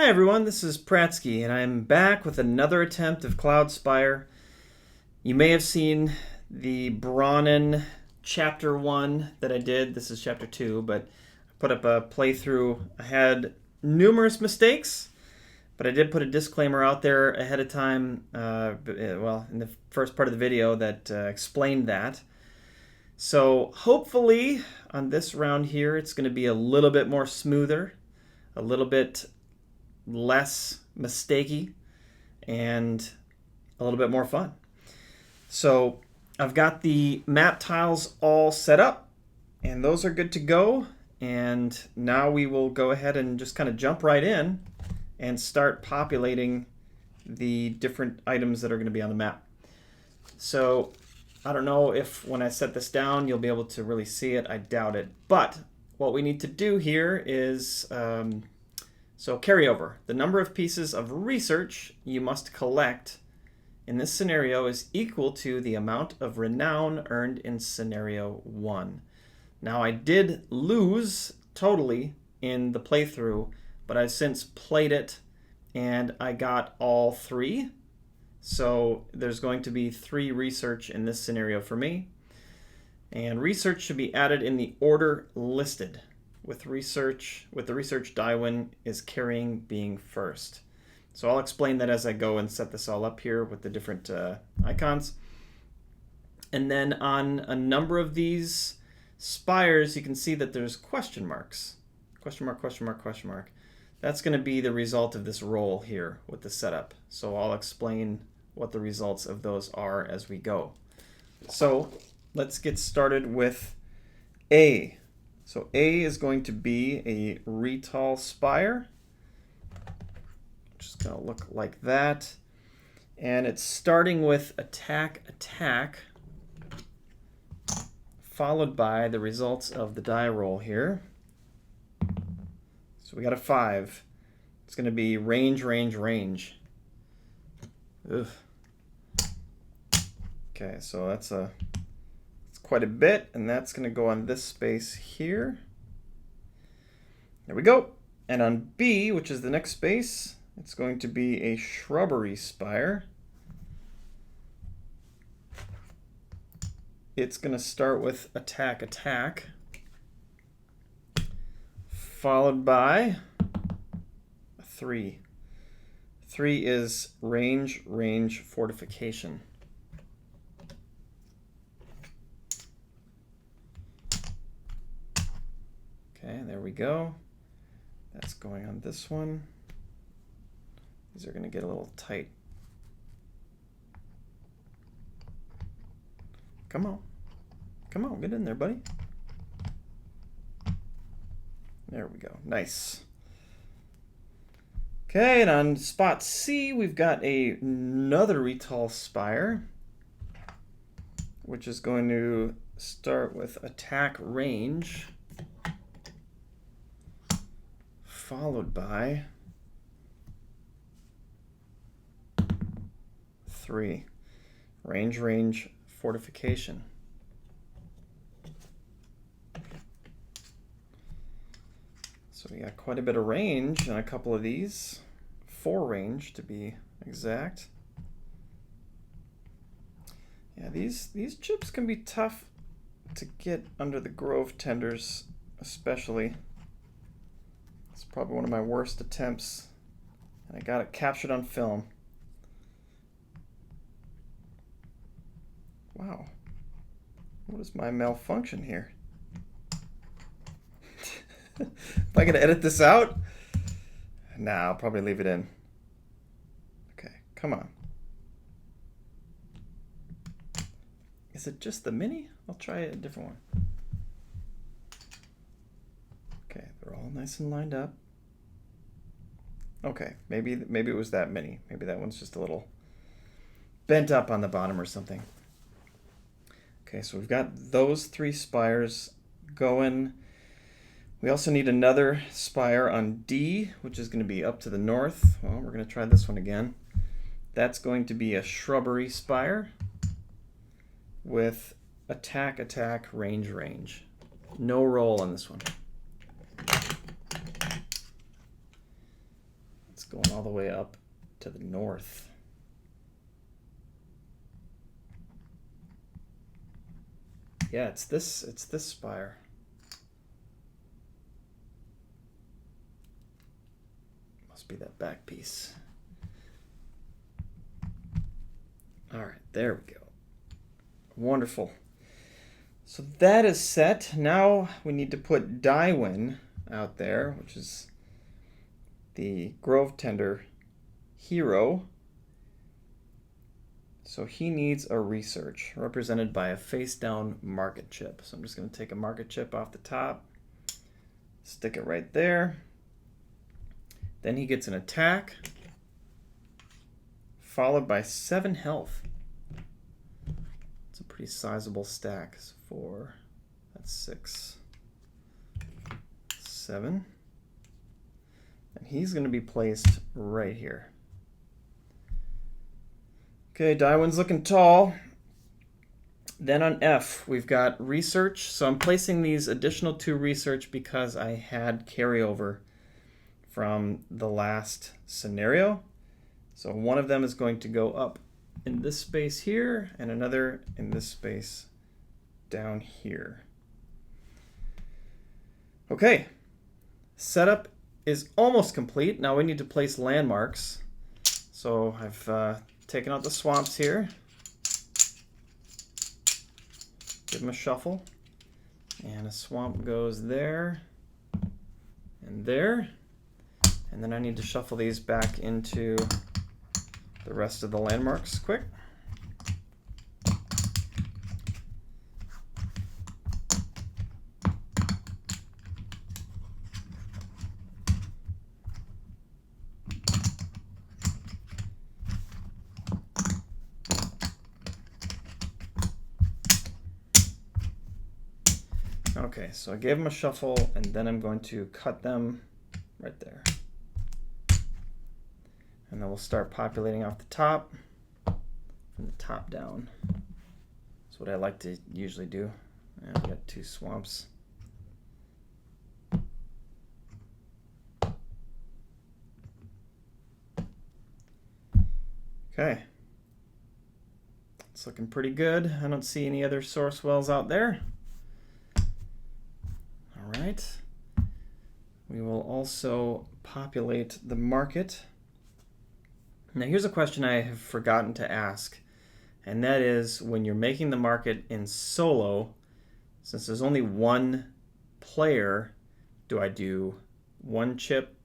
Hi everyone, this is Prattski, and I'm back with another attempt of Cloudspire. You may have seen the Brawnen Chapter 1 that I did. This is Chapter 2, but I put up a playthrough. I had numerous mistakes, but I did put a disclaimer out there ahead of time, in the first part of the video that explained that. So hopefully on this round here, it's going to be a little bit more smoother, a little bit less mistakey, and a little bit more fun. So I've got the map tiles all set up, and those are good to go. And now we will go ahead and just kind of jump right in and start populating the different items that are going to be on the map. So I don't know if when I set this down you'll be able to really see it. I doubt it. But what we need to do here is so carryover. The number of pieces of research you must collect in this scenario is equal to the amount of renown earned in scenario 1. Now I did lose totally in the playthrough, but I've since played it and I got all 3. So there's going to be 3 research in this scenario for me. And research should be added in the order listed, with the research Daiwin is carrying being first. So I'll explain that as I go and set this all up here with the different icons. And then on a number of these spires, you can see that there's question marks. Question mark, question mark, question mark. That's going to be the result of this roll here with the setup. So I'll explain what the results of those are as we go. So let's get started with A. So A is going to be a retall spire. Just going to look like that. And it's starting with attack, attack, followed by the results of the die roll here. So we got a 5. It's going to be range, range, range. Ugh. Okay, so that's quite a bit, and that's going to go on this space here. There we go. And on B, which is the next space, it's going to be a shrubbery spire. It's going to start with attack, attack, followed by a 3. 3 is range, range, fortification. Okay, there we go. That's going on this one. These are going to get a little tight. Come on. Come on, get in there, buddy. There we go. Nice. Okay, and on spot C, we've got another retall spire, which is going to start with attack range, followed by 3. Range, range, fortification. So we got quite a bit of range on a couple of these. 4 range to be exact. Yeah, these chips can be tough to get under the Grove Tenders, especially. It's probably one of my worst attempts, and I got it captured on film. Wow. What is my malfunction here? Am I going to edit this out? Nah, I'll probably leave it in. Okay, come on. Is it just the mini? I'll try a different one. Okay, they're all nice and lined up. Okay, maybe it was that mini. Maybe that one's just a little bent up on the bottom or something. Okay, so we've got those 3 spires going. We also need another spire on D, which is going to be up to the north. Well, we're going to try this one again. That's going to be a shrubbery spire with attack, attack, range, range. No roll on this one. going all the way up to the north. Yeah, it's this spire. Must be that back piece. All right, there we go. Wonderful. So that is set. Now we need to put Dywin out there, which is the Grove Tender hero. So he needs a research, represented by a face-down market chip. So I'm just going to take a market chip off the top, stick it right there. Then he gets an attack, followed by 7 health. It's a pretty sizable stack. So 4, that's 6, 7. And he's going to be placed right here. Okay, Dywin's looking tall. Then on F, we've got research. So I'm placing these additional 2 research because I had carryover from the last scenario. So one of them is going to go up in this space here, and another in this space down here. Okay, setup is almost complete. Now we need to place landmarks. So I've taken out the swamps here. Give them a shuffle. And a swamp goes there and there. And then I need to shuffle these back into the rest of the landmarks quick. Okay, so I gave them a shuffle, and then I'm going to cut them right there. And then we'll start populating off the top, from the top down. That's what I like to usually do. And I've got 2 swamps. Okay. It's looking pretty good. I don't see any other source wells out there. All right. We will also populate the market. Now here's a question I have forgotten to ask, and that is when you're making the market in solo, since there's only 1 player, do I do 1 chip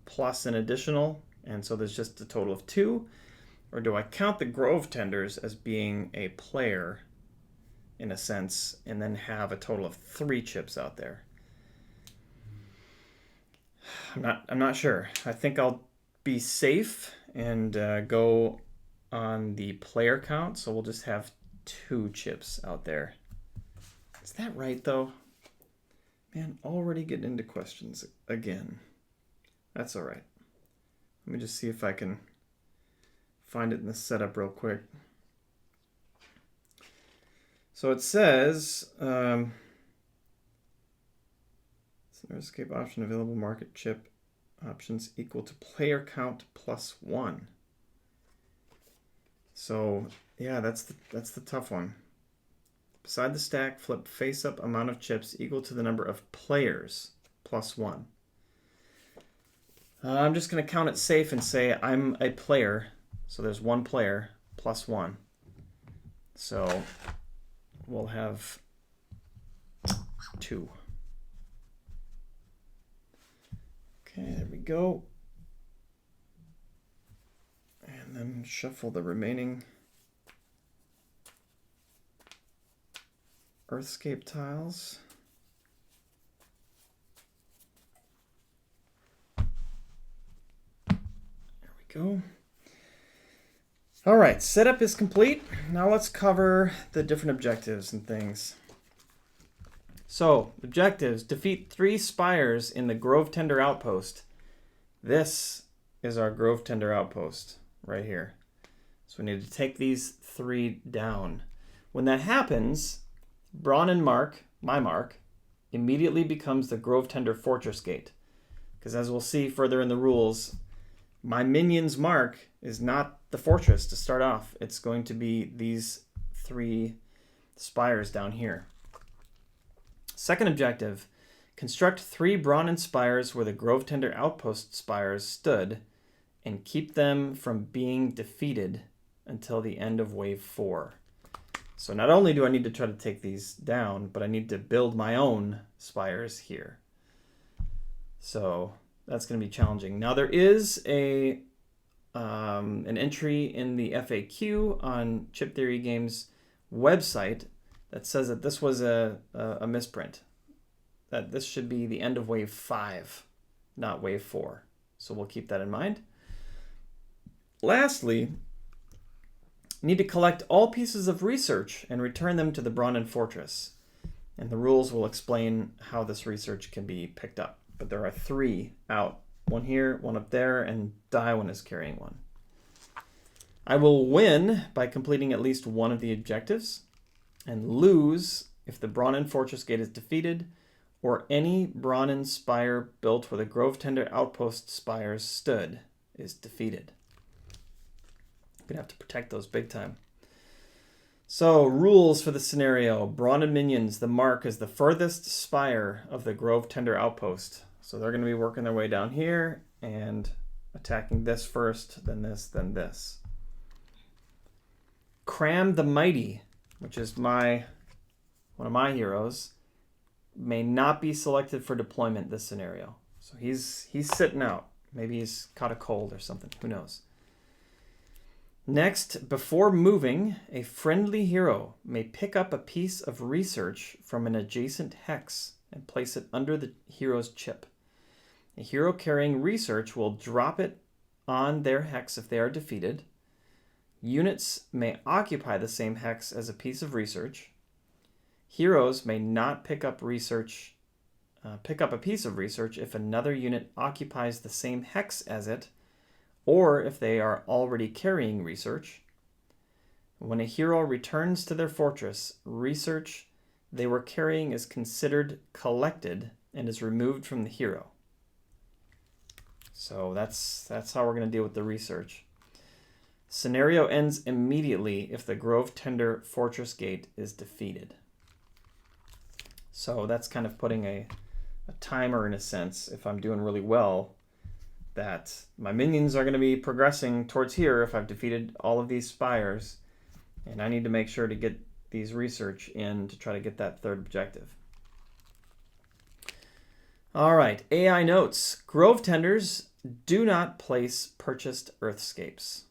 plus an additional, and so there's just a total of 2, or do I count the Grove Tenders as being a player in a sense, and then have a total of 3 chips out there? I'm not sure. I think I'll be safe and go on the player count, so we'll just have 2 chips out there. Is that right, though? Man, already getting into questions again. That's all right. Let me just see if I can find it in the setup real quick. So it says, escape option available market chip options equal to player count plus 1. So yeah, that's the tough one. Beside the stack, flip face up amount of chips equal to the number of players plus 1. I'm just going to count it safe and say I'm a player. So there's 1 player plus 1. So we'll have 2. Okay, there we go. And then shuffle the remaining Earthscape tiles. There we go. All right, setup is complete. Now let's cover the different objectives and things. So, objectives: defeat 3 spires in the Grove Tender Outpost. This is our Grove Tender Outpost right here. So we need to take these 3 down. When that happens, Brawnen Mark, my mark, immediately becomes the Grove Tender Fortress Gate. Because as we'll see further in the rules, my minion's mark is not the fortress to start off. It's going to be these 3 spires down here. Second objective, construct 3 Brawnen spires where the Grove Tender outpost spires stood and keep them from being defeated until the end of wave 4. So not only do I need to try to take these down, but I need to build my own spires here. So that's going to be challenging. Now there is an entry in the FAQ on Chip Theory Games website that says that this was a misprint. That this should be the end of wave 5, not wave 4. So we'll keep that in mind. Lastly, need to collect all pieces of research and return them to the Brawnen Fortress. And the rules will explain how this research can be picked up. But there are 3 out. 1 here, 1 up there, and Daiwan is carrying 1. I will win by completing at least 1 of the objectives, and lose if the Brawnen Fortress Gate is defeated, or any Brawnen Spire built where the Grove Tender Outpost Spires stood is defeated. Gonna have to protect those big time. So, rules for the scenario. Brawnen minions, the mark is the furthest spire of the Grove Tender Outpost. So they're going to be working their way down here and attacking this first, then this, then this. Cram the Mighty, which is one of my heroes, may not be selected for deployment this scenario. So he's sitting out. Maybe he's caught a cold or something. Who knows? Next, before moving, a friendly hero may pick up a piece of research from an adjacent hex and place it under the hero's chip. A hero carrying research will drop it on their hex if they are defeated. Units may occupy the same hex as a piece of research. Heroes may not pick up a piece of research if another unit occupies the same hex as it, or if they are already carrying research. When a hero returns to their fortress, research they were carrying is considered collected and is removed from the hero. So that's how we're going to deal with the research. Scenario ends immediately if the Grove Tender Fortress Gate is defeated. So that's kind of putting a timer in a sense. If I'm doing really well, that my minions are going to be progressing towards here if I've defeated all of these spires. And I need to make sure to get these research in to try to get that 3rd objective. All right, AI notes. Grove Tenders do not place purchased Earthscapes.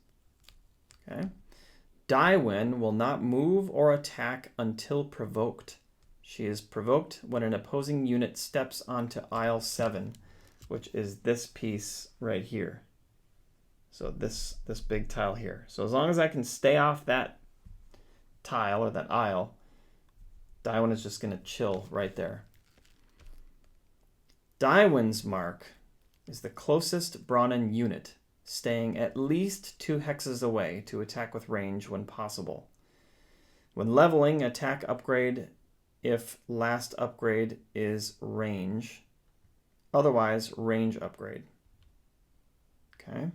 Okay. Daiwan will not move or attack until provoked. She is provoked when an opposing unit steps onto aisle 7, which is this piece right here. So this big tile here. So as long as I can stay off that tile or that aisle, Daiwan is just going to chill right there. Daiwan's mark is the closest Brawnen unit, staying at least 2 hexes away to attack with range when possible. When leveling, attack upgrade if last upgrade is range. Otherwise, range upgrade. Okay.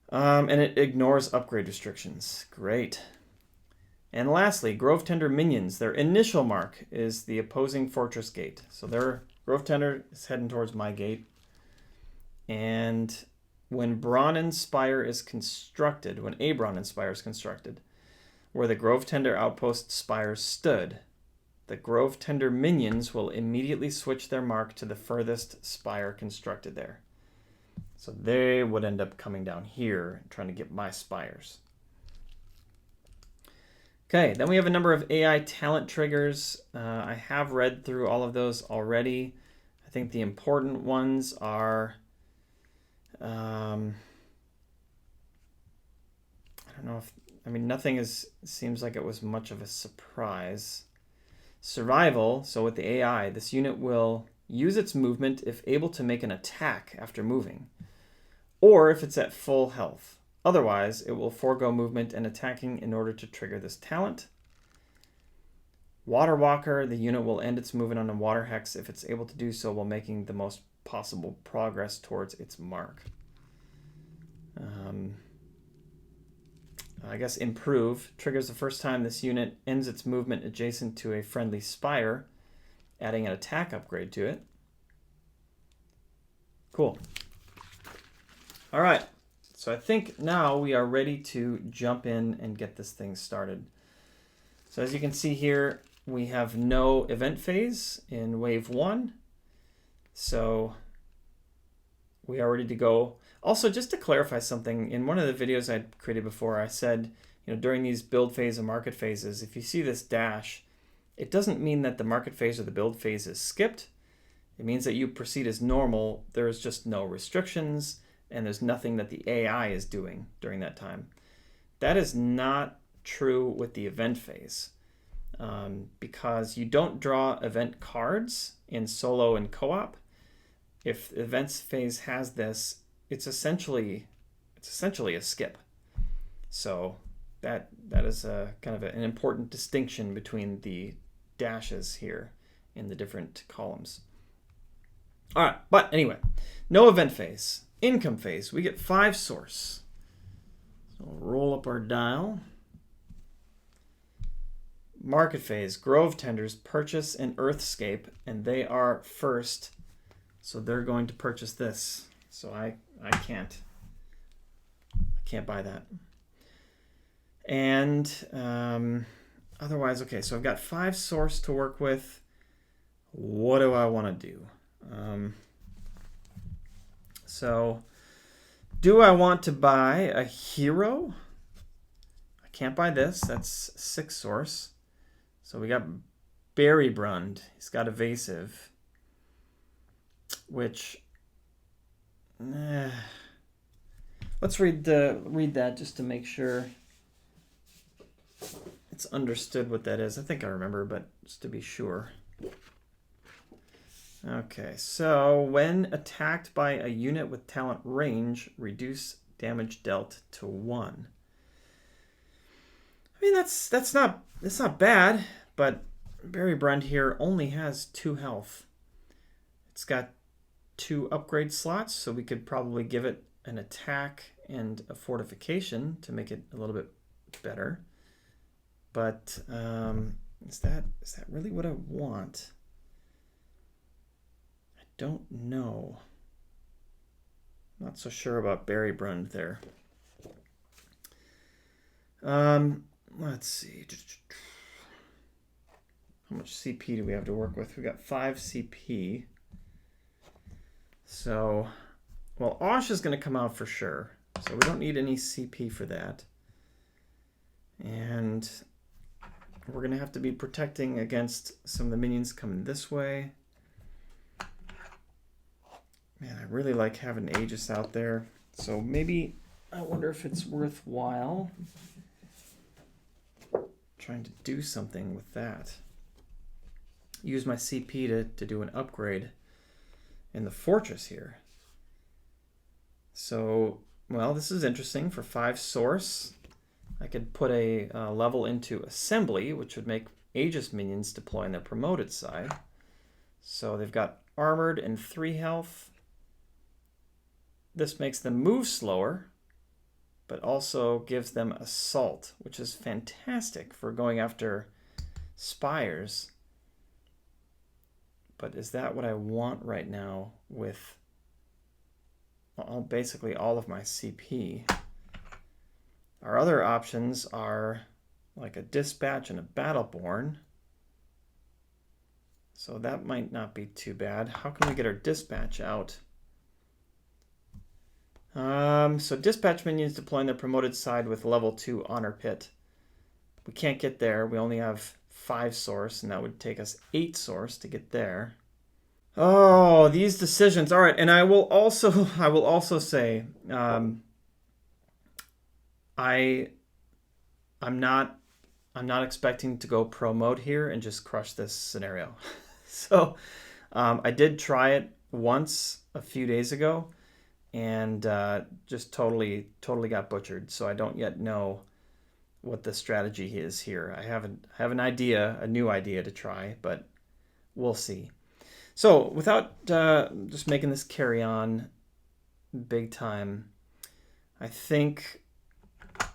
And it ignores upgrade restrictions. Great. And lastly, Grove Tender minions. Their initial mark is the opposing fortress gate. So their Grove Tender is heading towards my gate. And when Brawnen Spire is constructed, when a Brawnen Spire is constructed, where the Grove Tender outpost spires stood, the Grove Tender minions will immediately switch their mark to the furthest spire constructed there. So they would end up coming down here and trying to get my spires. Okay, then we have a number of AI talent triggers. I have read through all of those already. I think the important ones are, I don't know if, nothing seems like it was much of a surprise. Survival, so with the AI, this unit will use its movement if able to make an attack after moving, or if it's at full health. Otherwise, it will forego movement and attacking in order to trigger this talent. Water Walker, the unit will end its movement on a water hex if it's able to do so while making the most possible progress towards its mark. I guess improve triggers the first time this unit ends its movement adjacent to a friendly spire, adding an attack upgrade to it. Cool. All right, so I think now we are ready to jump in and get this thing started. So as you can see here, we have no event phase in wave 1. So we are ready to go. Also, just to clarify something, in one of the videos I created before, I said, during these build phase and market phases, if you see this dash, it doesn't mean that the market phase or the build phase is skipped. It means that you proceed as normal. There's just no restrictions, and there's nothing that the AI is doing during that time. That is not true with the event phase, because you don't draw event cards in solo and co-op. If the events phase has this, it's essentially a skip. So that is a kind of an important distinction between the dashes here in the different columns. All right, but anyway, no event phase. Income phase, we get 5 source. So we'll roll up our dial. Market phase, Grove Tenders purchase an Earthscape, and they are first. So they're going to purchase this. So I can't buy that. And otherwise, okay, so I've got 5 source to work with. What do I want to do? So do I want to buy a hero? I can't buy this. That's 6 source. So we got Berrybrund. He's got evasive, which let's read that just to make sure it's understood what that is. I think I remember, but just to be sure. Okay, so when attacked by a unit with talent range, reduce damage dealt to 1. I mean, that's not bad, but Berrybrund here only has 2 health. It's got 2 upgrade slots, so we could probably give it an attack and a fortification to make it a little bit better. But is that really what I want? I don't know. Not so sure about Berrybrund there. Let's see. How much CP do we have to work with? We got 5 CP. So, well, Osh is going to come out for sure. So we don't need any CP for that. And we're going to have to be protecting against some of the minions coming this way. Man, I really like having Aegis out there. So maybe, I wonder if it's worthwhile trying to do something with that. Use my CP to do an upgrade in the fortress here. So, well, this is interesting. For 5 source, I could put a level into assembly, which would make Aegis minions deploy on their promoted side. So they've got armored and 3 health. This makes them move slower, but also gives them assault, which is fantastic for going after spires. But is that what I want right now with basically all of my CP? Our other options are like a dispatch and a battleborn. So that might not be too bad. How can we get our dispatch out? So dispatch minions deploy on their promoted side with level 2 honor pit. We can't get there. We only have 5 source, and that would take us 8 source to get there. Oh, these decisions. All right, and I will also say, I'm not expecting to go pro mode here and just crush this scenario. So I did try it once a few days ago, and just totally got butchered. So I don't yet know what the strategy is here. I have an idea, a new idea to try, but we'll see. So without just making this carry on big time, I think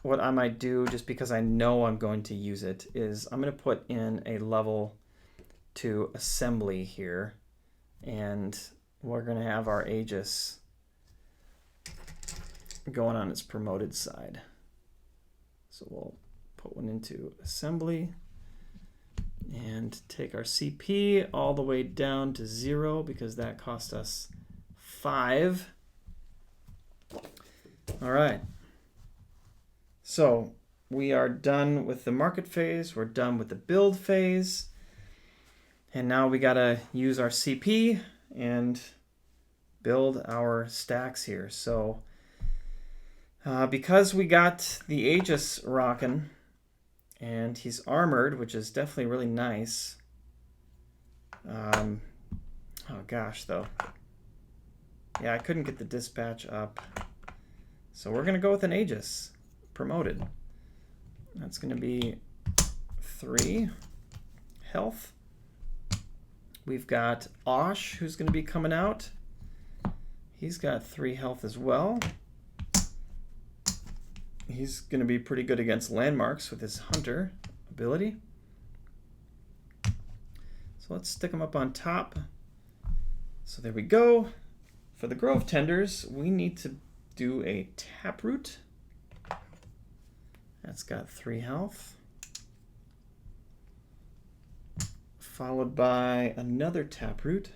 what I might do, just because I know I'm going to use it, is I'm going to put in a level to assembly here, and we're going to have our Aegis going on its promoted side. So we'll put one into assembly and take our CP all the way down to 0 because that cost us 5. All right. So we are done with the market phase. We're done with the build phase. And now we got to use our CP and build our stacks here. So because we got the Aegis rocking, and he's armored, which is definitely really nice. Oh gosh, though. Yeah, I couldn't get the dispatch up. So we're going to go with an Aegis. Promoted. That's going to be 3 health. We've got Osh, who's going to be coming out. He's got 3 health as well. He's going to be pretty good against landmarks with his hunter ability. So let's stick him up on top. So there we go. For the Grove Tenders, we need to do a Taproot. That's got 3 health. Followed by another Taproot.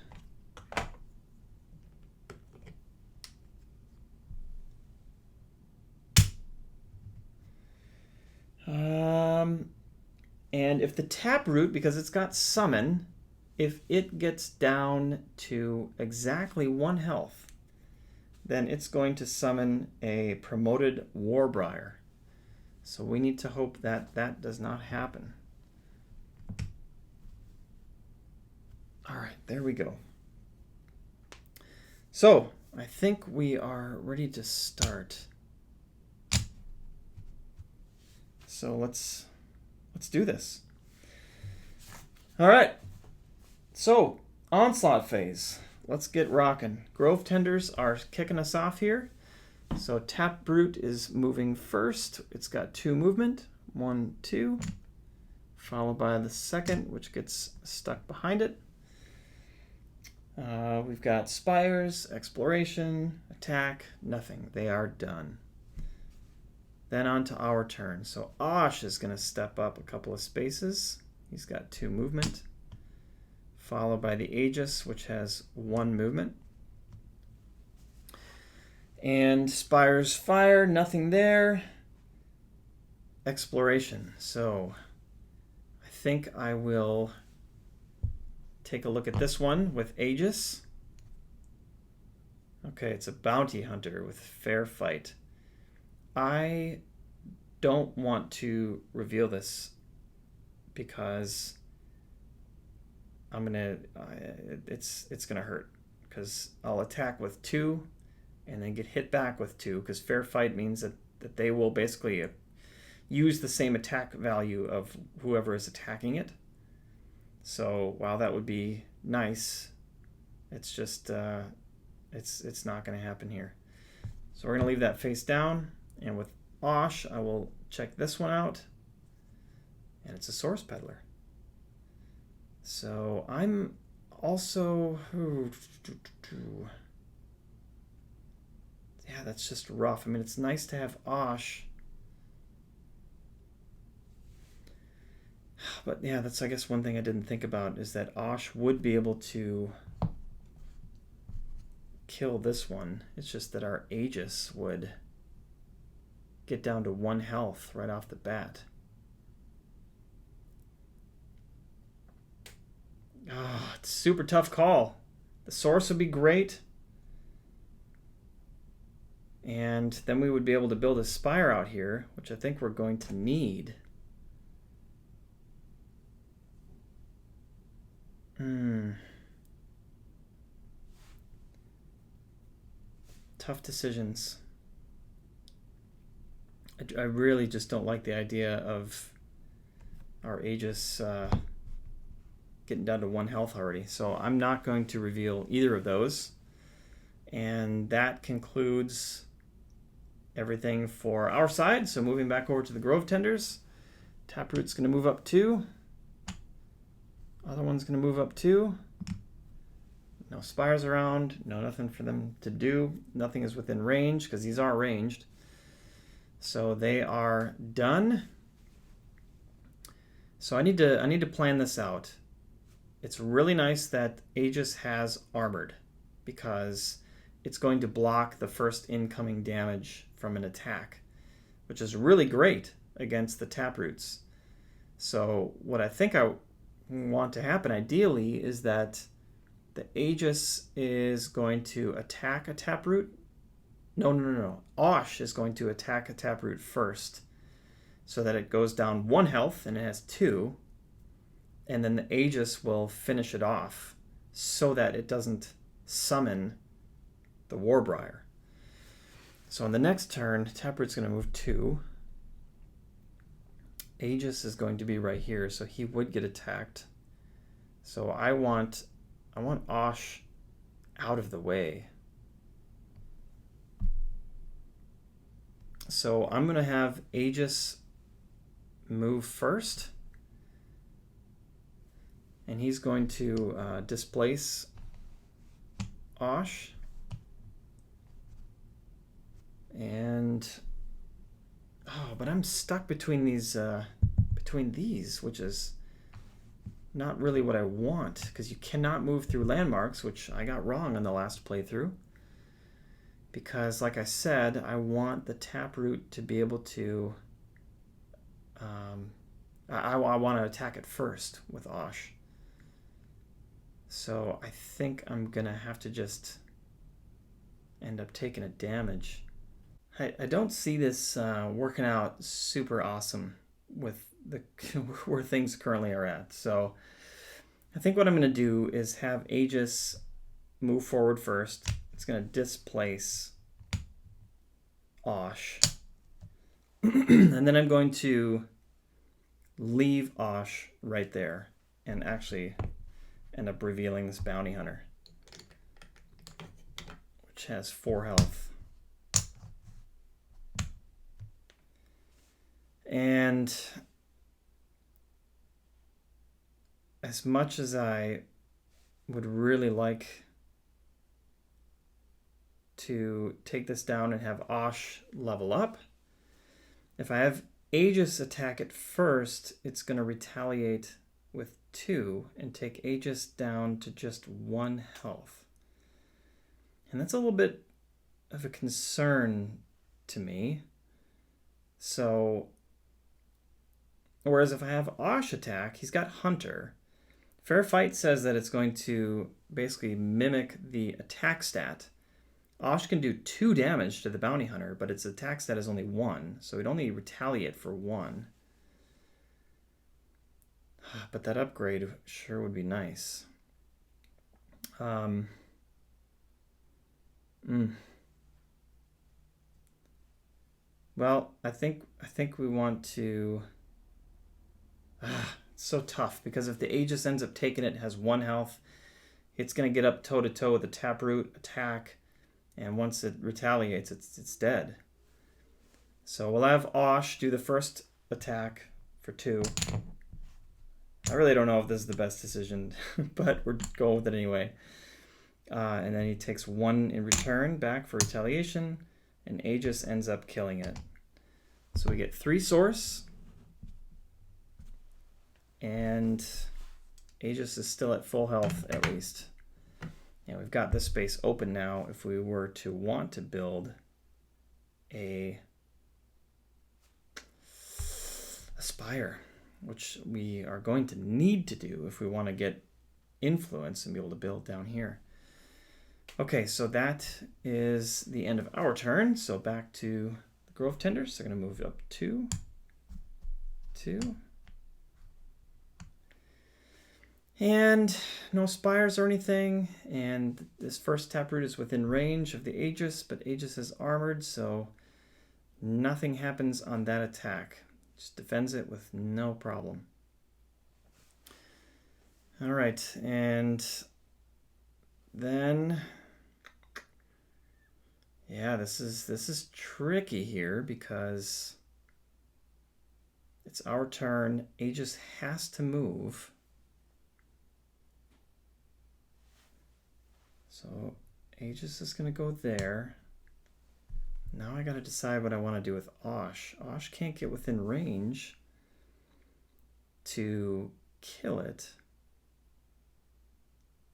And if the Taproot, because it's got Summon, if it gets down to exactly 1 health, then it's going to summon a promoted Warbriar. So we need to hope that that does not happen. All right, there we go. So I think we are ready to start. So let's do this. All right. So onslaught phase. Let's get rocking. Grove Tenders are kicking us off here. So Taproot is moving first. It's got 2 movement. 1, 2. Followed by the second, which gets stuck behind it. We've got Spires, Exploration, Attack, nothing. They are done. Then on to our turn. So Osh is going to step up a couple of spaces. He's got 2 movement. Followed by the Aegis, which has 1 movement. And Spires Fire, nothing there. Exploration. So I think I will take a look at this one with Aegis. Okay, it's a bounty hunter with fair fight. I don't want to reveal this because it's gonna hurt, because I'll attack with 2 and then get hit back with 2, because fair fight means that they will basically use the same attack value of whoever is attacking it. So while that would be nice, it's just it's not going to happen here. So we're going to leave that face down, and with Osh I will check this one out, and it's a Source Peddler. So I'm also yeah, that's just rough. I mean, it's nice to have Osh, but yeah, that's, I guess, one thing I didn't think about is that Osh would be able to kill this one. It's just that our Aegis would get down to 1 health right off the bat. Oh, it's a super tough call. The Source would be great. And then we would be able to build a Spire out here, which I think we're going to need. Tough decisions. I really just don't like the idea of our Aegis getting down to 1 health already. So I'm not going to reveal either of those. And that concludes everything for our side. So moving back over to the Grove Tenders. Taproot's going to move up 2. Other one's going to move up 2. No spires around. No nothing for them to do. Nothing is within range because these are ranged. So they are done. So I need to plan this out. It's really nice that Aegis has armored because it's going to block the first incoming damage from an attack, which is really great against the Taproots. So what I think I want to happen ideally is that the Aegis is going to attack a Taproot. No. Osh is going to attack a Taproot first so that it goes down 1 health and it has 2. And then the Aegis will finish it off so that it doesn't summon the Warbriar. So on the next turn, Taproot's going to move 2. Aegis is going to be right here, so he would get attacked. So I want Osh out of the way. So I'm going to have Aegis move first. And he's going to displace Osh. And but I'm stuck between these, which is not really what I want, because you cannot move through landmarks, which I got wrong on the last playthrough. Because, like I said, I want the Taproot to be able to. I want to attack it first with Osh. So I think I'm gonna have to just end up taking a damage. I don't see this working out super awesome with the where things currently are at. So I think what I'm going to do is have Aegis move forward first. It's going to displace Osh. And then I'm going to leave Osh right there and actually end up revealing this Bounty Hunter, which has 4 health. And as much as I would really like to take this down and have Osh level up, if I have Aegis attack it first, it's going to retaliate with 2 and take Aegis down to just 1 health. And that's a little bit of a concern to me. So whereas if I have Osh attack, he's got Hunter. Fair Fight says that it's going to basically mimic the attack stat. Osh can do 2 damage to the Bounty Hunter, but its attack stat is only 1, so it'd only retaliate for 1. But that upgrade sure would be nice. Well, I think we want to. It's so tough because if the Aegis ends up taking it, has 1 health, it's going to get up toe to toe with the Taproot attack, and once it retaliates, it's dead. So we'll have Osh do the first attack for 2. I really don't know if this is the best decision, but we're going with it anyway. And then he takes 1 in return back for retaliation, and Aegis ends up killing it. So we get 3 source, and Aegis is still at full health at least. And we've got this space open now if we were to want to build a spire, which we are going to need to do if we want to get influence and be able to build down here. Okay, so that is the end of our turn. So back to the Grove Tenders. They're going to move up 2, 2. And no spires or anything. And this first Taproot is within range of the Aegis, but Aegis is armored, so nothing happens on that attack. Just defends it with no problem. All right, and then, yeah, this is tricky here because it's our turn. Aegis has to move. So Aegis is going to go there. Now I got to decide what I want to do with Osh. Osh can't get within range to kill it.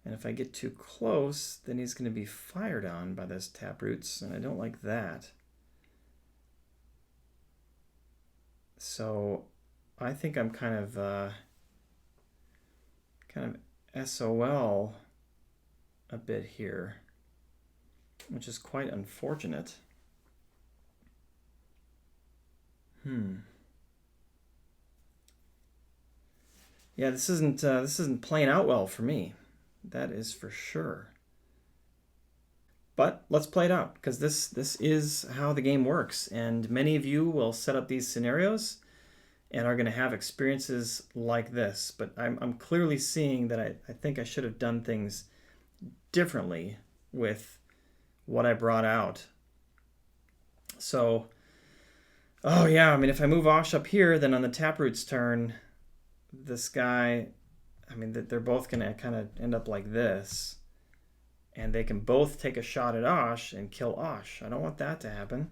And if I get too close, then he's going to be fired on by those taproots, and I don't like that. So I think I'm kind of SOL a bit here, which is quite unfortunate. Yeah, this isn't playing out well for me. That is for sure. But let's play it out, because this is how the game works, and many of you will set up these scenarios and are going to have experiences like this. But I'm clearly seeing that I think I should have done things differently with what I brought out. So, oh yeah, I mean, if I move Osh up here, then on the Taproot's turn, this guy, I mean, they're both going to kind of end up like this. And they can both take a shot at Osh and kill Osh. I don't want that to happen.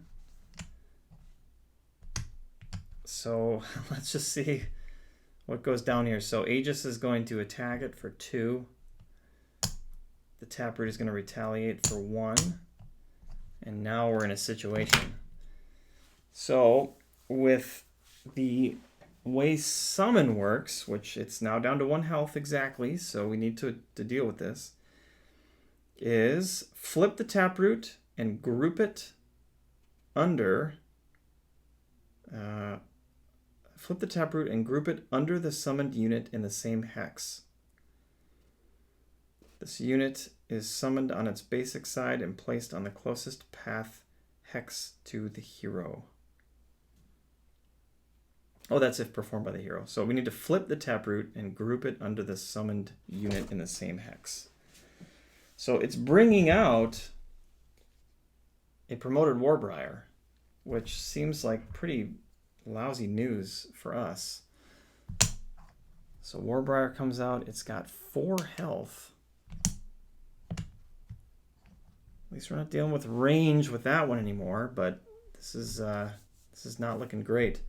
So let's just see what goes down here. So Aegis is going to attack it for 2. The Taproot is going to retaliate for 1. And now we're in a situation. So with the way summon works, which it's now down to 1 health exactly, so we need to deal with this, is flip the Taproot and group it under the summoned unit in the same hex. This unit is summoned on its basic side and placed on the closest path hex to the hero. Oh, that's if performed by the hero. So we need to flip the Taproot and group it under the summoned unit in the same hex. So it's bringing out a promoted Warbriar, which seems like pretty lousy news for us. So Warbriar comes out. It's got 4 health. At least we're not dealing with range with that one anymore, but this is not looking great.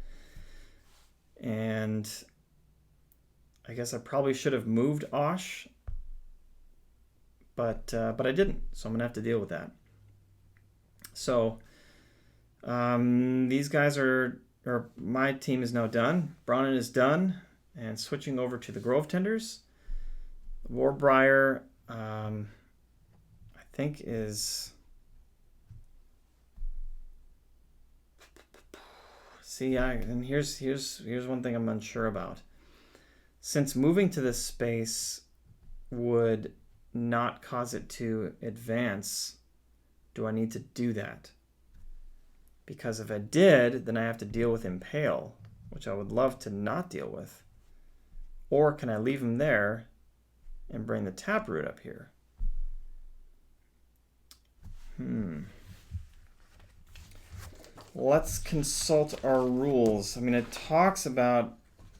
And I guess I probably should have moved Osh, but I didn't, so I'm gonna have to deal with that. So these guys or my team is now done. Brawnen is done, and switching over to the Grove Tenders. Warbriar, I think is. See, and here's one thing I'm unsure about. Since moving to this space would not cause it to advance, do I need to do that? Because if I did, then I have to deal with Impale, which I would love to not deal with. Or can I leave him there and bring the Taproot up here? Let's consult our rules. I mean, it talks about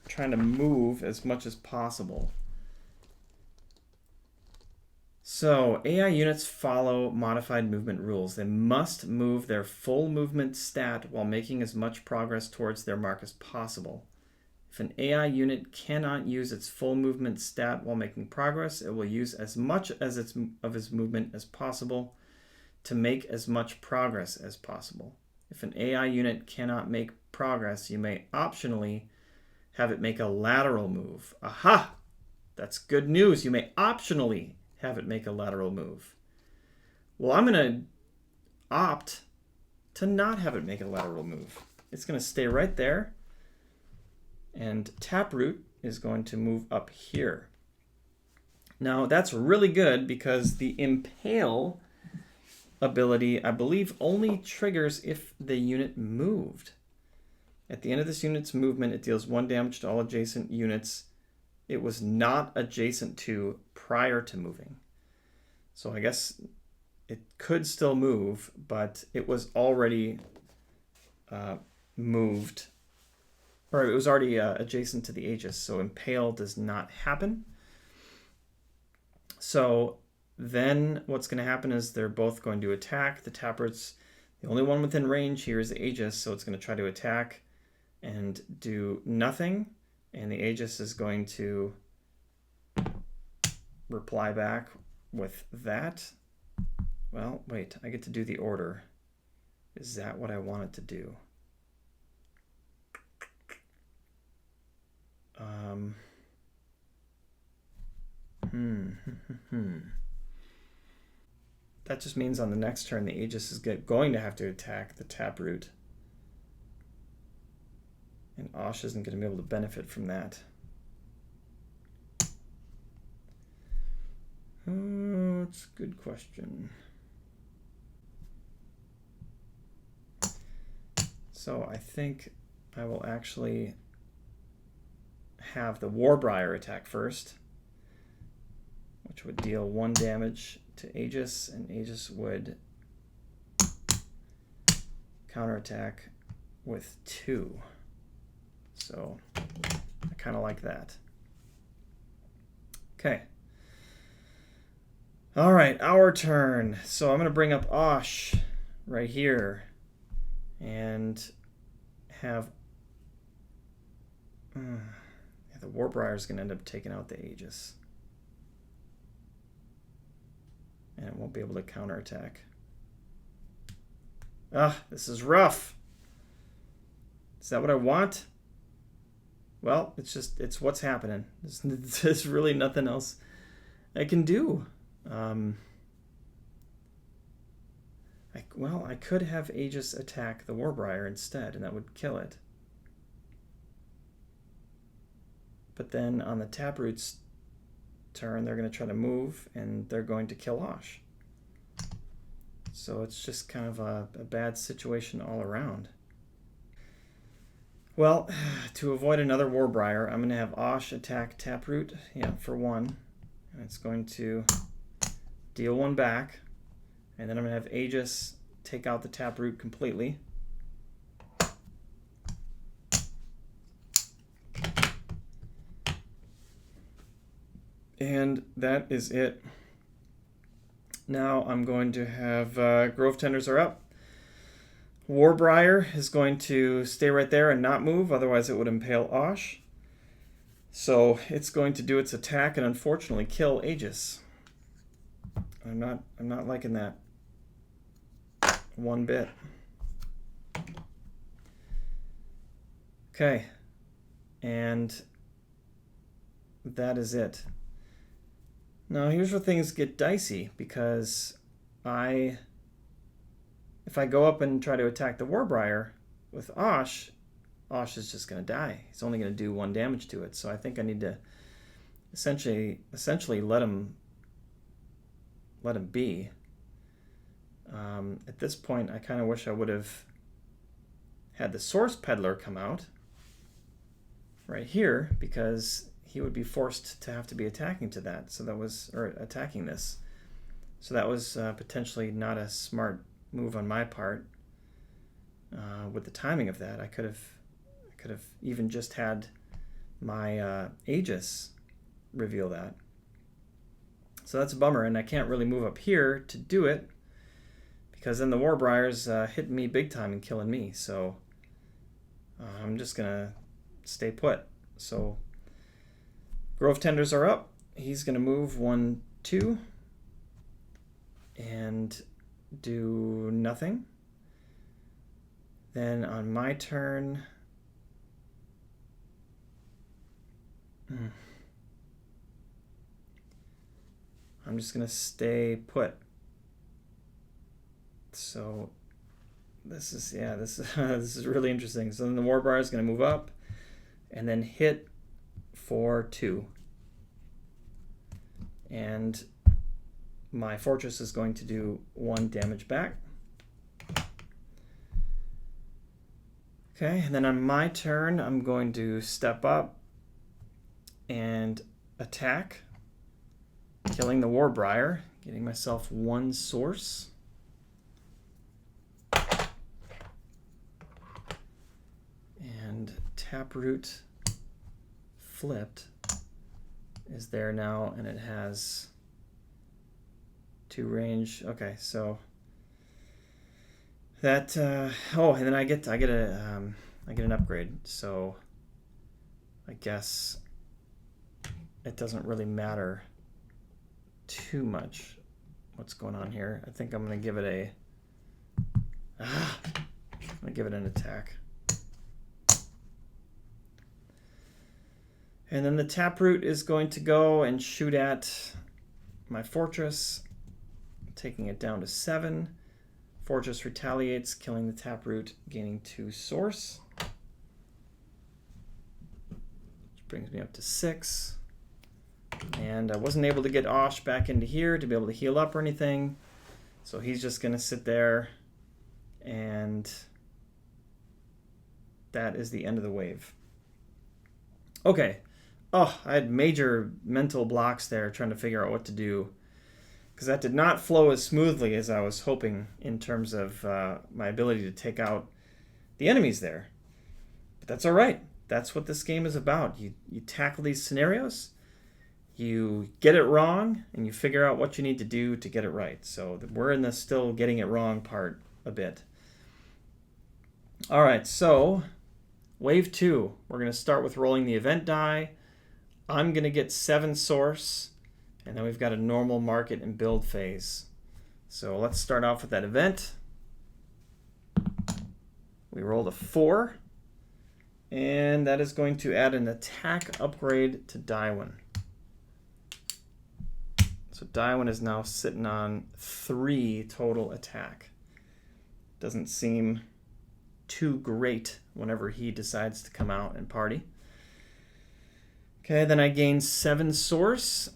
trying to move as much as possible. So, AI units follow modified movement rules. They must move their full movement stat while making as much progress towards their mark as possible. If an AI unit cannot use its full movement stat while making progress, it will use as much of its movement as possible to make as much progress as possible. If an AI unit cannot make progress, you may optionally have it make a lateral move. Aha! That's good news. You may optionally have it make a lateral move. Well, I'm going to opt to not have it make a lateral move. It's going to stay right there, and Taproot is going to move up here. Now, that's really good because the Impale ability, I believe, only triggers if the unit moved. At the end of this unit's movement, it deals 1 damage to all adjacent units it was not adjacent to prior to moving. So I guess it could still move, but it was already moved, or it was already adjacent to the Aegis, so impale does not happen. So then what's going to happen is they're both going to attack. The Taproot's the only one within range here is the Aegis, so it's going to try to attack and do nothing, and the Aegis is going to reply back with that. Well, wait, I get to do the order. Is that what I want it to do? That just means on the next turn the Aegis is going to have to attack the Taproot. And Osh isn't going to be able to benefit from that. Oh, it's a good question. So I think I will actually have the Warbriar attack first, which would deal 1 damage to Aegis, and Aegis would counterattack with 2. So I kind of like that. Okay. All right, our turn. So I'm going to bring up Osh right here and have... the Warbriar is going to end up taking out the Aegis. And it won't be able to counterattack. This is rough. Is that what I want? Well, it's what's happening. There's really nothing else I can do. I could have Aegis attack the Warbriar instead, and that would kill it. But then on the Taproot's turn, they're going to try to move, and they're going to kill Osh. So it's just kind of a bad situation all around. Well, to avoid another Warbriar, I'm going to have Osh attack Taproot, for 1. And it's going to deal 1 back. And then I'm going to have Aegis take out the Taproot completely. And that is it. Now I'm going to have Grove Tenders are up. Warbriar is going to stay right there and not move, otherwise it would impale Osh. So it's going to do its attack and unfortunately kill Aegis. I'm not liking that one bit. Okay. And that is it. Now here's where things get dicey, because if I go up and try to attack the Warbriar with Osh, Osh is just going to die. He's only going to do 1 damage to it. So I think I need to essentially let him be. At this point, I kind of wish I would have had the Source Peddler come out right here, because he would be forced to have to be attacking to that. So that was, or attacking this. So that was potentially not a smart move on my part. With the timing of that, I could have even just had my Aegis reveal that. So that's a bummer, and I can't really move up here to do it, because then the Warbriar's hitting me big time and killing me. So I'm just gonna stay put. So Grove Tenders are up. He's gonna move 1, 2, and do nothing. Then on my turn, I'm just gonna stay put. So this is this is really interesting. So then the Warbriar is gonna move up and then hit for 2. And my Fortress is going to do 1 damage back. Okay, and then on my turn, I'm going to step up and attack, killing the Warbriar, getting myself 1 source. And Taproot flipped is there now, and it has 2 range. Okay, so that oh, and then I get an upgrade. So I guess it doesn't really matter too much what's going on here. I think I'm gonna give it an attack. And then the Taproot is going to go and shoot at my fortress, taking it down to 7. Fortress retaliates, killing the Taproot, gaining 2 source. Which brings me up to 6. And I wasn't able to get Osh back into here to be able to heal up or anything. So he's just going to sit there, and that is the end of the wave. Okay. Oh, I had major mental blocks there trying to figure out what to do, because that did not flow as smoothly as I was hoping in terms of my ability to take out the enemies there. But that's all right. That's what this game is about. You tackle these scenarios, you get it wrong, and you figure out what you need to do to get it right. So we're in the still getting it wrong part a bit. All right, so wave 2. We're going to start with rolling the event die. I'm going to get 7 source, and then we've got a normal market and build phase. So let's start off with that event. We rolled a 4, and that is going to add an attack upgrade to Daiwin. So Daiwin is now sitting on 3 total attack. Doesn't seem too great whenever he decides to come out and party. Okay, then I gain 7 source,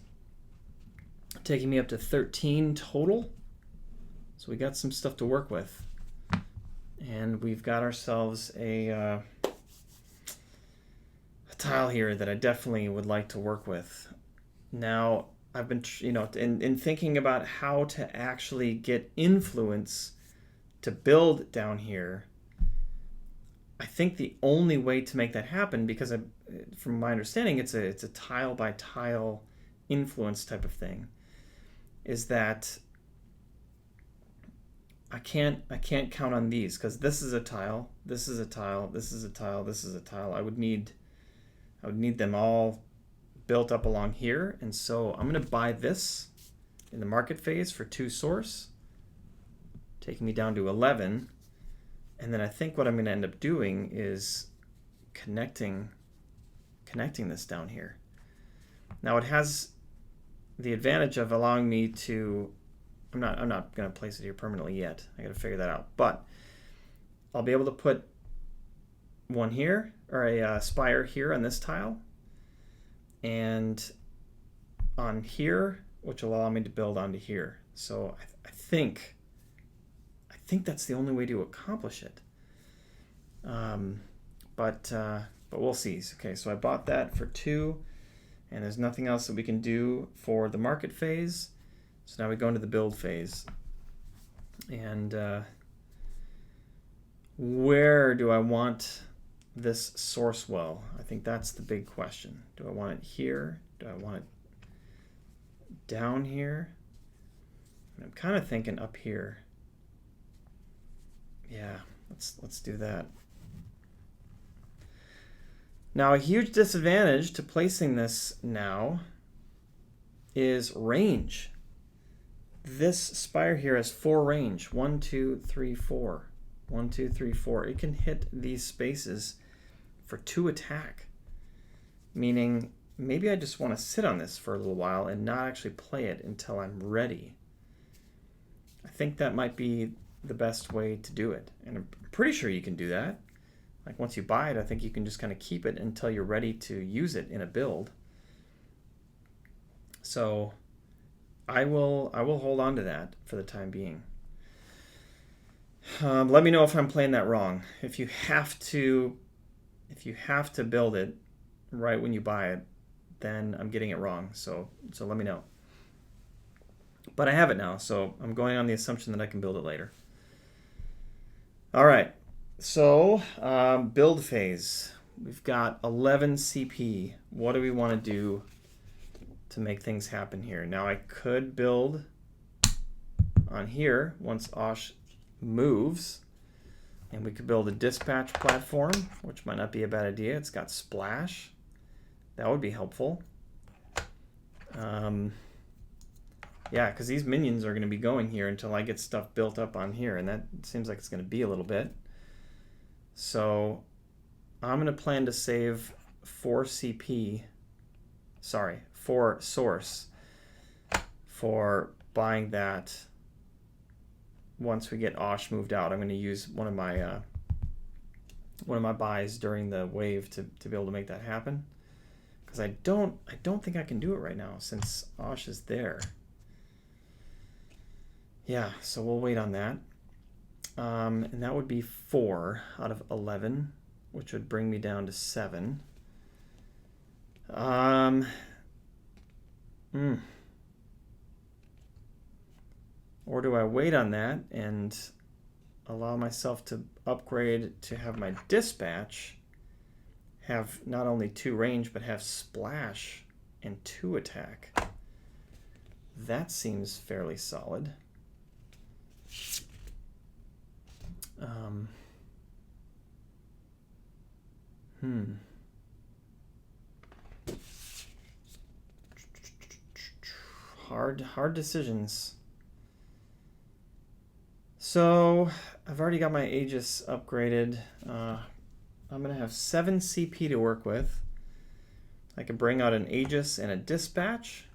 taking me up to 13 total. So we got some stuff to work with. And we've got ourselves a tile here that I definitely would like to work with. Now, I've been, in thinking about how to actually get influence to build down here, I think the only way to make that happen, because from my understanding, it's a tile by tile influence type of thing, is that I can't count on these, because this is a tile, this is a tile, this is a tile, this is a tile. I would need them all built up along here, and so I'm going to buy this in the market phase for 2 source, taking me down to 11. And then I think what I'm going to end up doing is connecting this down here. Now it has the advantage of allowing me to, I'm not going to place it here permanently yet. I got to figure that out. But I'll be able to put one here, or a spire here on this tile, and on here, which will allow me to build onto here. So I think that's the only way to accomplish it. But we'll see. Okay, so I bought that for 2, and there's nothing else that we can do for the market phase. So now we go into the build phase. And where do I want this source well? I think that's the big question. Do I want it here? Do I want it down here? And I'm kind of thinking up here. Yeah, let's do that. Now, a huge disadvantage to placing this now is range. This spire here has 4 range. 1, 2, 3, 4. 1, 2, 3, 4. It can hit these spaces for 2 attack. Meaning, maybe I just want to sit on this for a little while and not actually play it until I'm ready. I think that might be the best way to do it. And I'm pretty sure you can do that. Like once you buy it, I think you can just kind of keep it until you're ready to use it in a build. So I will hold on to that for the time being. Let me know if I'm playing that wrong. If you have to build it right when you buy it, then I'm getting it wrong. So let me know. But I have it now, so I'm going on the assumption that I can build it later. All right, so build phase. We've got 11 CP. What do we want to do to make things happen here? Now I could build on here once Osh moves, and we could build a dispatch platform, which might not be a bad idea. It's got splash. That would be helpful. Yeah, because these minions are going to be going here until I get stuff built up on here, and that seems like it's going to be a little bit. So I'm going to plan to save 4 CP, sorry, 4 source for buying that once we get Osh moved out. I'm going to use one of my buys during the wave to be able to make that happen, because I don't think I can do it right now since Osh is there. Yeah, so we'll wait on that. And that would be 4 out of 11, which would bring me down to 7. Or do I wait on that and allow myself to upgrade to have my dispatch have not only 2 range, but have splash and 2 attack? That seems fairly solid. Hard decisions. So I've already got my Aegis upgraded. I'm gonna have 7 CP to work with. I could bring out an Aegis and a dispatch.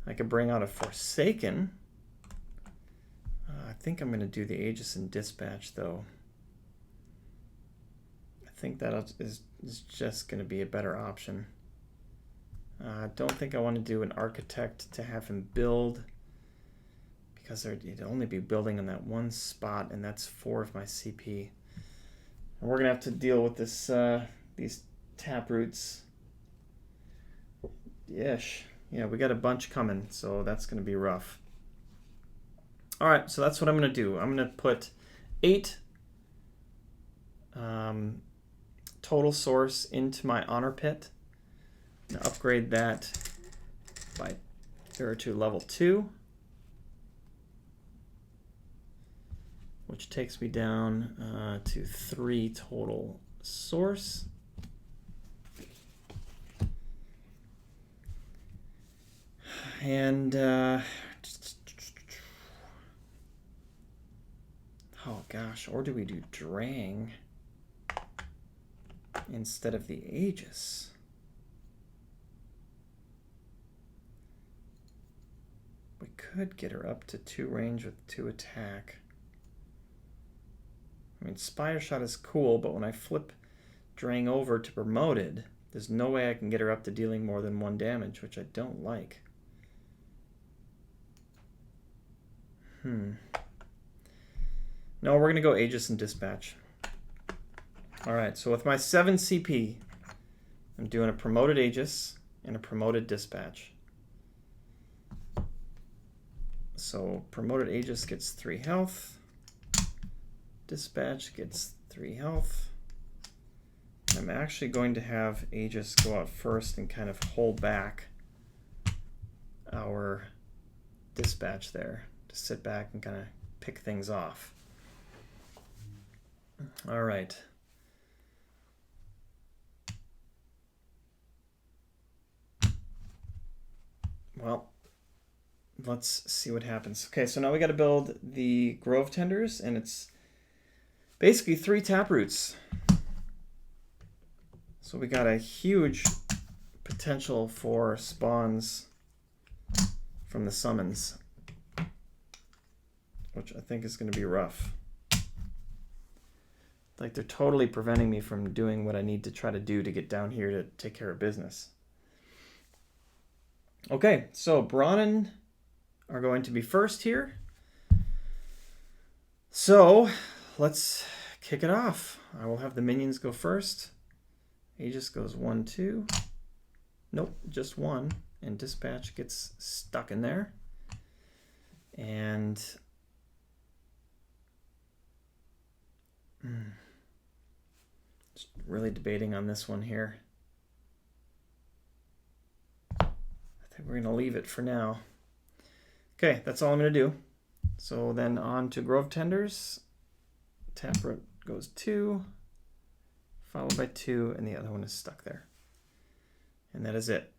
I could bring out a Forsaken. I think I'm going to do the Aegis and dispatch, though. I think that is just going to be a better option. I don't think I want to do an architect to have him build, because he'd only be building on that one spot, and that's 4 of my CP. And we're going to have to deal with this these taproots. Ish. Yeah, we got a bunch coming, so that's going to be rough. All right, so that's what I'm going to do. I'm going to put 8 total source into my honor pit. I'm going to upgrade that to level 2, which takes me down to 3 total source. And oh gosh, or do we do Drang instead of the Aegis? We could get her up to 2 range with 2 attack. I mean, Spire Shot is cool, but when I flip Drang over to promoted, there's no way I can get her up to dealing more than 1 damage, which I don't like. No, we're going to go Aegis and Dispatch. Alright, so with my 7 CP, I'm doing a promoted Aegis and a promoted Dispatch. So promoted Aegis gets 3 health. Dispatch gets 3 health. I'm actually going to have Aegis go out first and kind of hold back our Dispatch there. To sit back and kind of pick things off. All right. Well, let's see what happens. Okay, so now we got to build the Grove Tenders, and it's basically 3 taproots. So we got a huge potential for spawns from the summons, which I think is going to be rough. Like, they're totally preventing me from doing what I need to try to do to get down here to take care of business. Okay, so Brawnen are going to be first here. So let's kick it off. I will have the minions go first. Aegis goes 1, 2. Nope, just one. And dispatch gets stuck in there. And just really debating on this one here. I think we're going to leave it for now. Okay, that's all I'm going to do. So then on to Grove Tenders. Taproot goes 2, followed by 2, and the other one is stuck there. And that is it.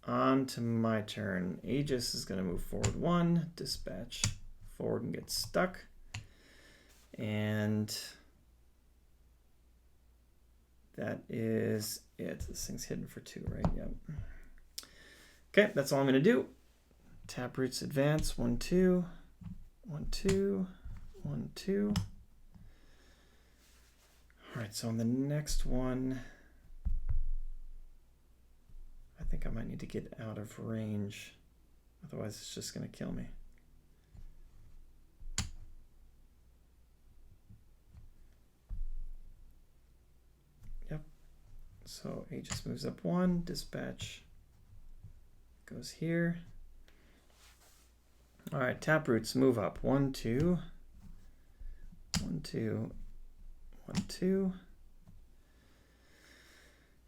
On to my turn. Aegis is going to move forward 1, dispatch forward and get stuck. And that is it. This thing's hidden for 2, right? Yep. Okay, that's all I'm going to do. Taproot's advance 1, 2, 1, 2, 1, 2. All right, so on the next one, I think I might need to get out of range. Otherwise, it's just going to kill me. Yep. So Aegis moves up 1, dispatch goes here. All right, Taproots move up 1, 2, 1, 2, 1, 2.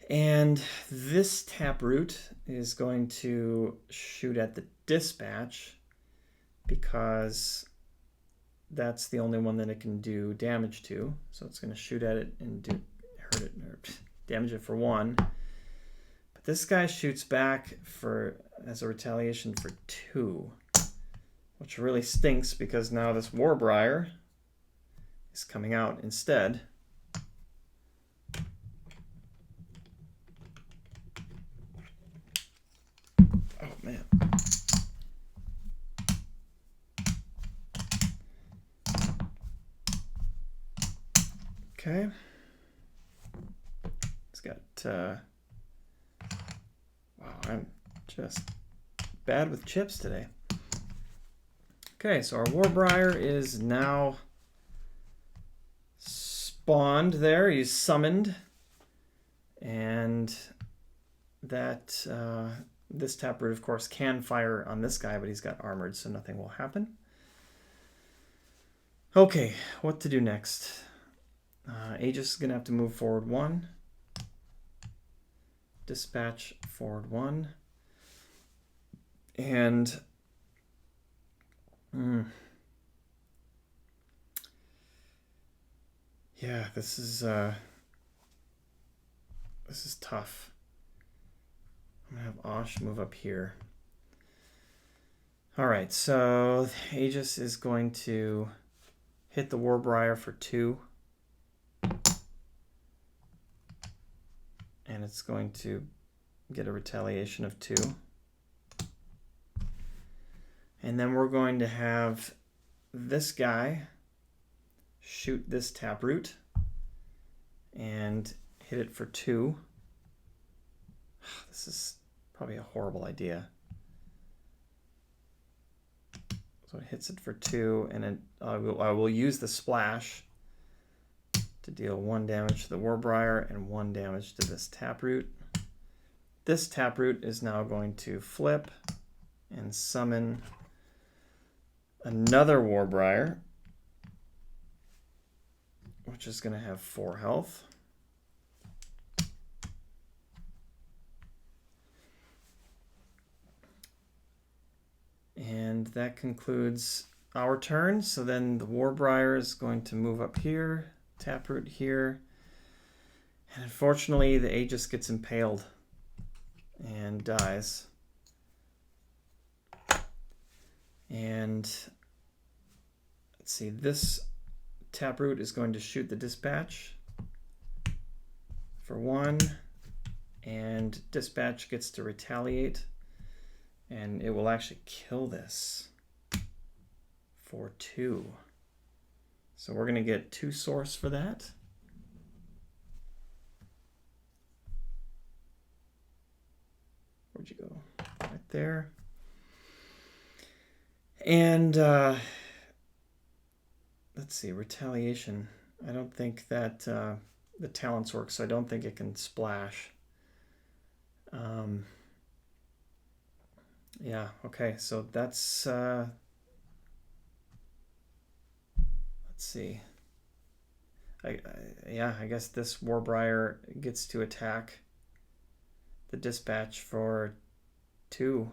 And this Taproot is going to shoot at the dispatch because that's the only one that it can do damage to. So it's going to shoot at it and hurt it or damage it for 1. But this guy shoots back as a retaliation for 2, which really stinks because now this Warbriar is coming out instead. Oh man. Okay. It's got wow, I'm just bad with chips today. Okay, so our Warbriar is now spawned there. He's summoned. And that this Taproot, of course, can fire on this guy, but he's got armored, so nothing will happen. Okay, what to do next? Aegis is going to have to move forward 1. Dispatch forward 1. And yeah, this is tough. I'm gonna have Osh move up here. All right, so Aegis is going to hit the Warbriar for 2. And it's going to get a retaliation of 2. And then we're going to have this guy shoot this Taproot and hit it for 2. This is probably a horrible idea. So it hits it for 2, and then I will use the splash to deal 1 damage to the Warbriar and 1 damage to this Taproot. This Taproot is now going to flip and summon another Warbriar, which is going to have 4 health. And that concludes our turn. So then the Warbriar is going to move up here, Taproot here. And unfortunately, the Aegis gets impaled and dies. And let's see, this Taproot is going to shoot the dispatch for 1, and dispatch gets to retaliate, and it will actually kill this for 2. So we're going to get 2 source for that. Where'd you go? Right there. And let's see, retaliation. I don't think that the talents work, so I don't think it can splash. Yeah, okay, so that's, let's see. Yeah, I guess this Warbriar gets to attack the dispatch for 2.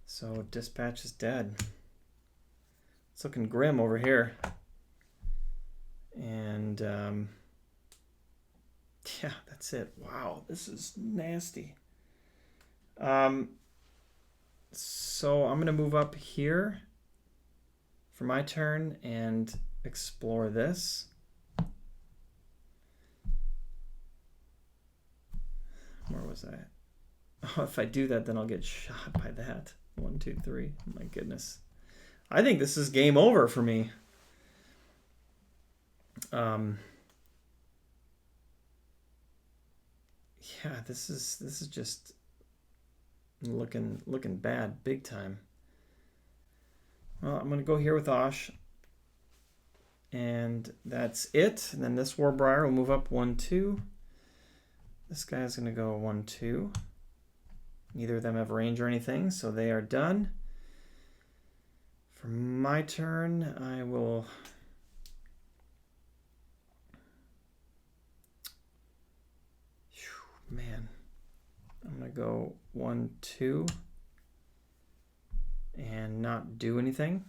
So dispatch is dead. It's looking grim over here. And yeah, that's it. Wow, this is nasty. So I'm gonna move up here for my turn and explore this. Where was I? Oh, if I do that, then I'll get shot by that. 1, 2, 3. Oh my goodness. I think this is game over for me. Yeah, this is just looking bad, big time. Well, I'm gonna go here with Osh, and that's it. And then this Warbriar will move up 1, 2. This guy's gonna go 1, 2. Neither of them have range or anything, so they are done. For my turn, I will man, I'm gonna go 1, 2 and not do anything.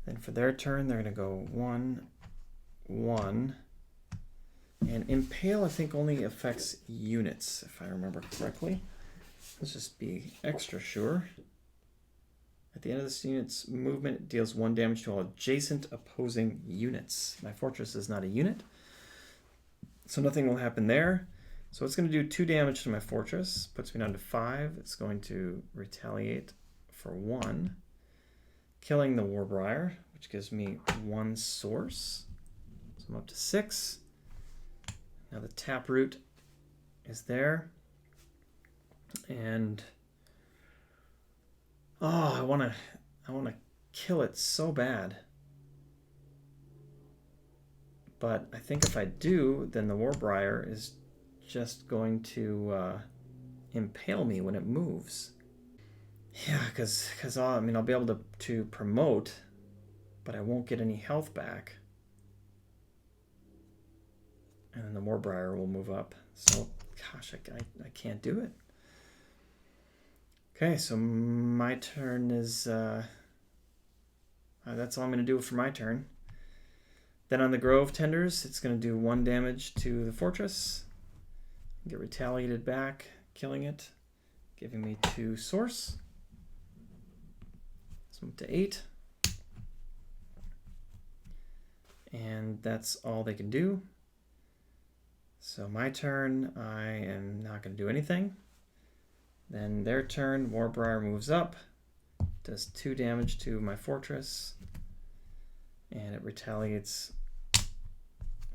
Then for their turn, they're gonna go 1, 1. And Impale, I think, only affects units, if I remember correctly. Let's just be extra sure. At the end of this unit's movement, it deals 1 damage to all adjacent opposing units. My fortress is not a unit, so nothing will happen there. So it's going to do 2 damage to my fortress, puts me down to 5. It's going to retaliate for 1, killing the Warbriar, which gives me 1 source. So I'm up to 6. Now the taproot is there. And oh, I want to kill it so bad. But I think if I do, then the Warbriar is just going to impale me when it moves. Yeah, because I'll be able to promote, but I won't get any health back. And then the Warbriar will move up. So, gosh, I can't do it. Okay, so my turn is... that's all I'm going to do for my turn. Then on the Grove Tenders, it's going to do 1 damage to the fortress. Get retaliated back, killing it, giving me 2 source. So I'm up to 8. And that's all they can do. So my turn, I am not going to do anything. Then their turn, Warbriar moves up, does 2 damage to my fortress, and it retaliates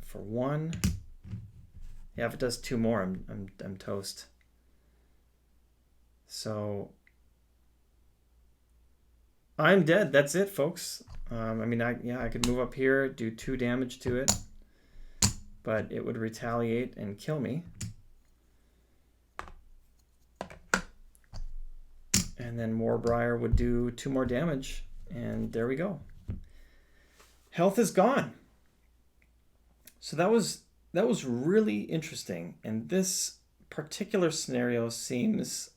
for 1. Yeah, if it does 2 more, I'm toast. So I'm dead. That's it, folks. I could move up here, do 2 damage to it, but it would retaliate and kill me. And then Warbriar would do 2 more damage, and there we go. Health is gone. So that was really interesting, and this particular scenario seems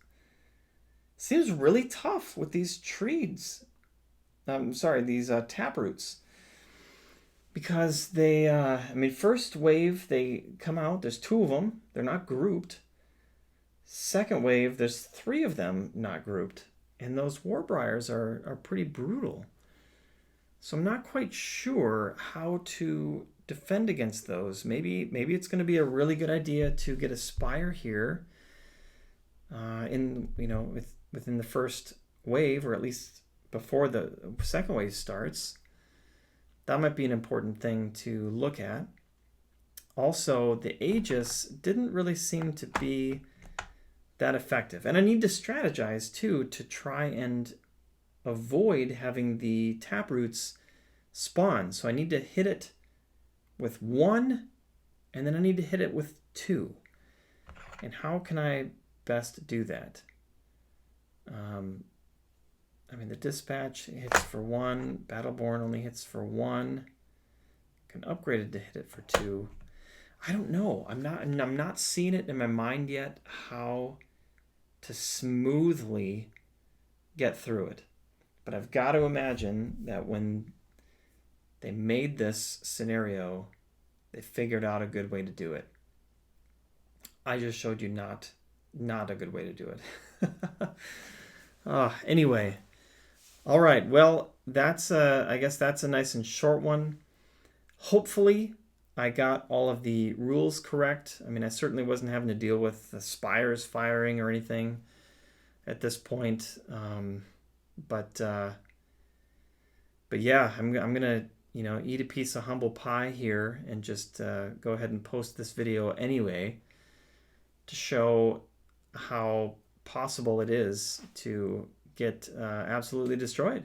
really tough with these trees. These taproots, because they first wave they come out. There's 2 of them. They're not grouped. Second wave, there's 3 of them not grouped, and those Warbriars are pretty brutal. So I'm not quite sure how to defend against those. Maybe it's going to be a really good idea to get a spire here, within the first wave, or at least before the second wave starts. That might be an important thing to look at. Also, the Aegis didn't really seem to be that effective, and I need to strategize too to try and avoid having the taproots spawn. So I need to hit it with 1, and then I need to hit it with 2. And how can I best do that? I mean, the dispatch hits for 1. Battleborn only hits for 1. Can upgrade it to hit it for 2. I don't know. I'm not seeing it in my mind yet how to smoothly get through it. But I've got to imagine that when they made this scenario, they figured out a good way to do it. I just showed you not a good way to do it. Anyway, all right. Well, that's I guess that's a nice and short one. Hopefully, I got all of the rules correct. I mean, I certainly wasn't having to deal with the spires firing or anything at this point. But yeah, I'm gonna eat a piece of humble pie here and just go ahead and post this video anyway to show how possible it is to get absolutely destroyed.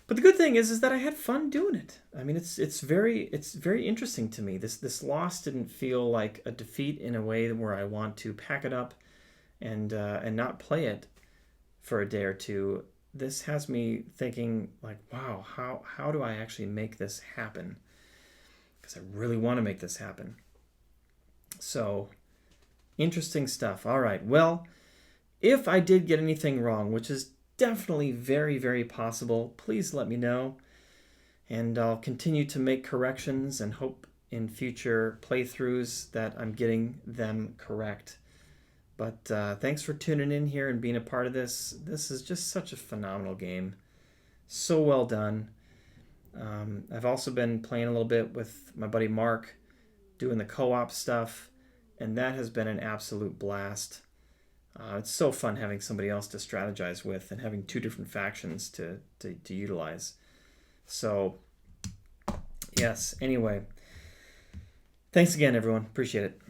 But the good thing is that I had fun doing it. I mean, it's very interesting to me. This loss didn't feel like a defeat in a way where I want to pack it up and not play it for a day or two. This has me thinking like, wow, how do I actually make this happen? Because I really want to make this happen. So, interesting stuff. All right. Well, if I did get anything wrong, which is definitely very, very possible, please let me know. And I'll continue to make corrections and hope in future playthroughs that I'm getting them correct. But thanks for tuning in here and being a part of this. This is just such a phenomenal game. So well done. I've also been playing a little bit with my buddy Mark, doing the co-op stuff, and that has been an absolute blast. It's so fun having somebody else to strategize with and having 2 different factions to utilize. So, yes, anyway. Thanks again, everyone. Appreciate it.